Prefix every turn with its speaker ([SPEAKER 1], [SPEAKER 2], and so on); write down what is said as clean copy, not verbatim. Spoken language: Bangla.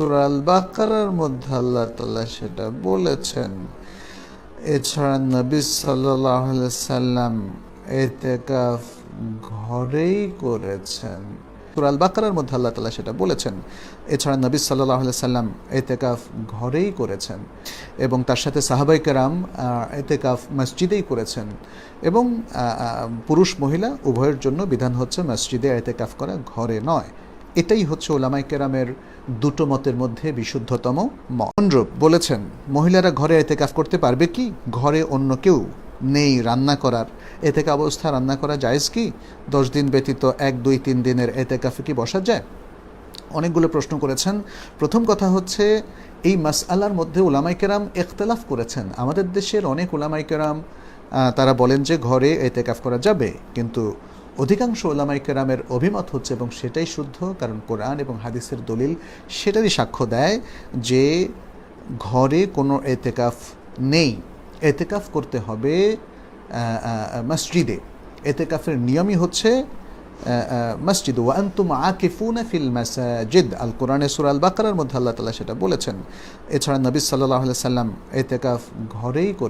[SPEAKER 1] সূরা আল বাকারার মধ্যে আল্লাহ তাআলা সেটা বলেছেন। এছাড়া নবী সাল্লাল্লাহু আলাইহি সাল্লাম ইতিকাফ ঘরেই করেছেন। সূরা আল বাকারার মধ্যে আল্লাহ তাআলা সেটা বলেছেন। এছাড়া নবী সাল্লাল্লাহু আলাইহি সাল্লাম ইতিকাফ ঘরেই করেছেন এবং তার সাথে সাহাবায়ে কেরাম ইতিকাফ মসজিদেই করেছেন এবং পুরুষ মহিলা উভয়ের জন্য বিধান হচ্ছে মসজিদে ইতিকাফ করা, ঘরে নয়। এটাই হচ্ছে উলামায়ে কেরামের দুটো মতের মধ্যে বিশুদ্ধতম মত। অনুরূপ বলেছেন, মহিলারা ঘরে ইতিকাফ করতে পারবে কি? ঘরে অন্য কেউ নেই রান্না করার, ইতিকাফ অবস্থা রান্না করা জায়েজ কি? 10 দিন ব্যতীত 1, 2, 3 দিনের ইতিকাফে কি বসা যায়? অনেকগুলো প্রশ্ন করেছেন। প্রথম কথা হচ্ছে, এই মাসআলার মধ্যে উলামায়ে কেরাম ইখতিলাফ করেছেন। আমাদের দেশের অনেক উলামায়ে কেরাম তারা বলেন যে ঘরে ইতিকাফ করা যাবে, কিন্তু অধিকাংশ উলামায়ে কেরামের অভিমত হচ্ছে, এবং সেটাই শুদ্ধ, কারণ কোরআন এবং হাদিসের দলিল সেটারই সাক্ষ্য দেয় যে ঘরে কোনো ইতিকাফ নেই। ইতিকাফ করতে হবে মসজিদে। ইতিকাফের নিয়মই হচ্ছে মসজিদ। ওয়া আনতুম আকিফুনা ফিল মাসাজিদ, আল কোরআনে সূরা আল বাকারার মধ্যে আল্লাহ তাআলা সেটা বলেছেন। এছাড়া নবী সাল্লাল্লাহু আলাইহি সাল্লাম ইতিকাফ ঘরেই করে